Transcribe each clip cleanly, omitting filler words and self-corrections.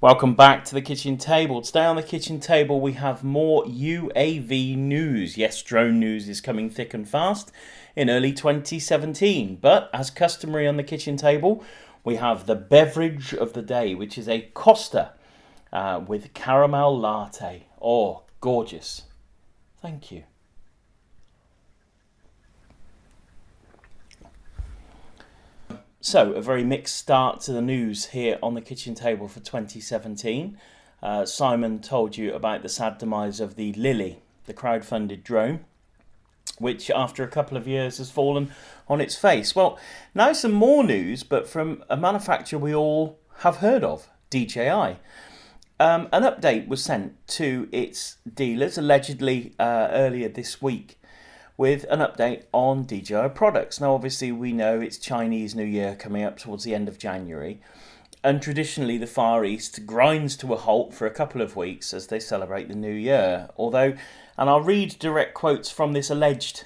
Welcome back to the kitchen table. Today on the kitchen table we have more UAV news. Yes, drone news is coming thick and fast in early 2017. But as customary on the kitchen table, we have the beverage of the day, which is a Costa with caramel latte. Oh, gorgeous. Thank you. So, a very mixed start to the news here on the kitchen table for 2017. Simon told you about the sad demise of the Lily, the crowd-funded drone, which after a couple of years has fallen on its face. Well, now some more news, but from a manufacturer we all have heard of, DJI. An update was sent to its dealers, allegedly earlier this week, with an update on DJI products. Now, obviously, we know it's Chinese New Year coming up towards the end of January, and traditionally the Far East grinds to a halt for a couple of weeks as they celebrate the New Year. Although, and I'll read direct quotes from this alleged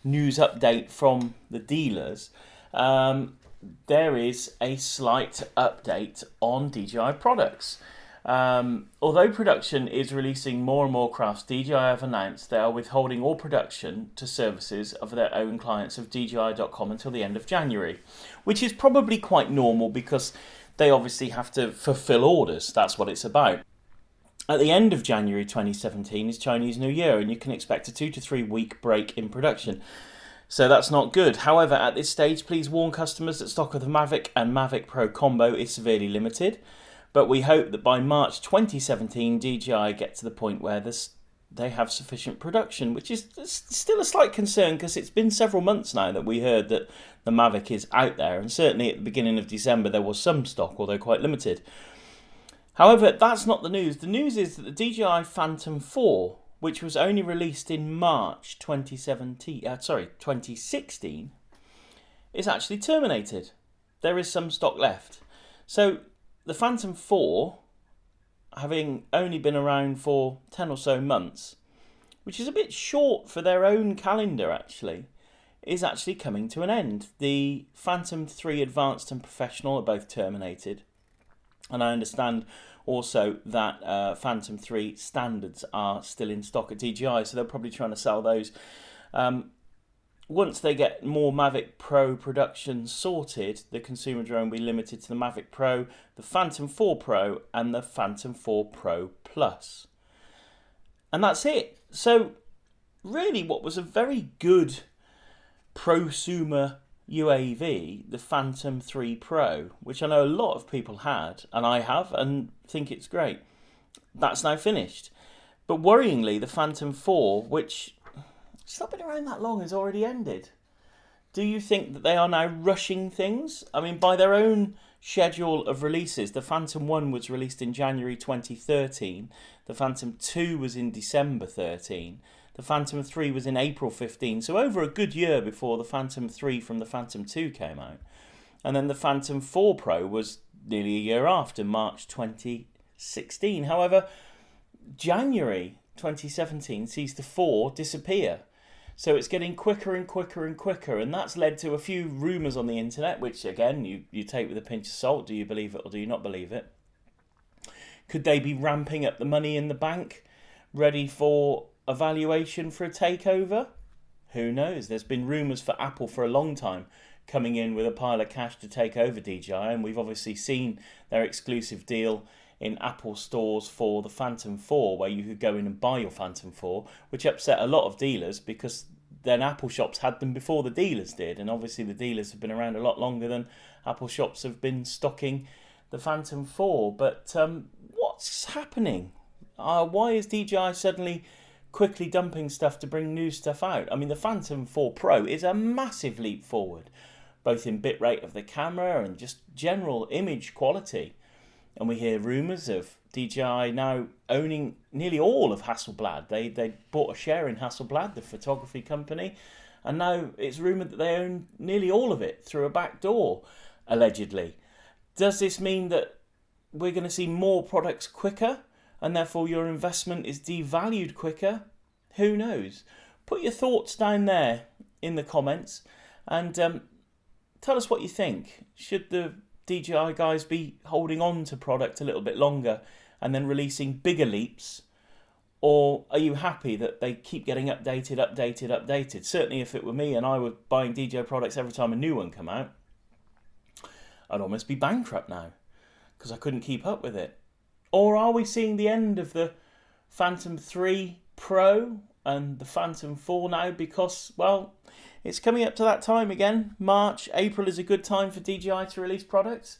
news update from the dealers, there is a slight update on DJI products. Although production is releasing more and more crafts, DJI have announced they are withholding all production to services of their own clients of DJI.com until the end of January, which is probably quite normal because they obviously have to fulfill orders. That's what it's about. At the end of January 2017 is Chinese New Year, and you can expect a 2 to 3 week break in production. So that's not good. However, at this stage, please warn customers that stock of the Mavic and Mavic Pro combo is severely limited. But we hope that by March 2017, DJI get to the point where they have sufficient production, which is still a slight concern because it's been several months now that we heard that the Mavic is out there. And certainly at the beginning of December, there was some stock, although quite limited. However, that's not the news. The news is that the DJI Phantom 4, which was only released in March 2016, is actually terminated. There is some stock left. So the Phantom 4, having only been around for 10 or so months, which is a bit short for their own calendar actually, is actually coming to an end. The Phantom 3 Advanced and Professional are both terminated. And I understand also that Phantom 3 Standards are still in stock at DJI, so they're probably trying to sell those. Once they get more Mavic Pro production sorted, the consumer drone will be limited to the Mavic Pro, the Phantom 4 Pro, and the Phantom 4 Pro Plus. And that's it. So, really, what was a very good prosumer UAV, the Phantom 3 Pro, which I know a lot of people had, and I have, and think it's great, that's now finished. But worryingly, the Phantom 4, which it's not been around that long, has already ended. Do you think that they are now rushing things? I mean, by their own schedule of releases, the Phantom 1 was released in January 2013, the Phantom 2 was in December 13, the Phantom 3 was in April 15, so over a good year before the Phantom 3 from the Phantom 2 came out. And then the Phantom 4 Pro was nearly a year after, March 2016. However, January 2017 sees the 4 disappear. So it's getting quicker and quicker and quicker, and that's led to a few rumours on the internet, which again you take with a pinch of salt. Do you believe it or do you not believe it? Could they be ramping up the money in the bank, ready for a valuation for a takeover? Who knows? There's been rumours for Apple for a long time coming in with a pile of cash to take over DJI, and we've obviously seen their exclusive deal in Apple stores for the Phantom 4, where you could go in and buy your Phantom 4, which upset a lot of dealers because then Apple shops had them before the dealers did, and obviously the dealers have been around a lot longer than Apple shops have been stocking the Phantom 4. But what's happening? Why is DJI suddenly quickly dumping stuff to bring new stuff out? I mean, the Phantom 4 Pro is a massive leap forward, both in bitrate of the camera and just general image quality. And we hear rumours of DJI now owning nearly all of Hasselblad. They bought a share in Hasselblad, the photography company, and now it's rumoured that they own nearly all of it through a back door, allegedly. Does this mean that we're going to see more products quicker, and therefore your investment is devalued quicker? Who knows? Put your thoughts down there in the comments, and tell us what you think. Should the DJI guys be holding on to product a little bit longer and then releasing bigger leaps? Or are you happy that they keep getting updated? Certainly if it were me and I were buying DJI products every time a new one come out, I'd almost be bankrupt now because I couldn't keep up with it. Or are we seeing the end of the Phantom 3 Pro and the Phantom 4 now because, well, it's coming up to that time again. March, April is a good time for DJI to release products.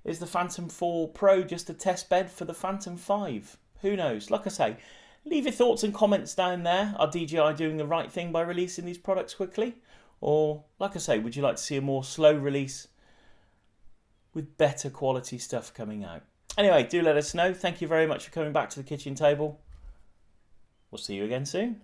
Is the Phantom 4 Pro just a test bed for the Phantom 5? Who knows? Like I say, leave your thoughts and comments down there. Are DJI doing the right thing by releasing these products quickly? Or, like I say, would you like to see a more slow release with better quality stuff coming out? Anyway, do let us know. Thank you very much for coming back to the kitchen table. We'll see you again soon.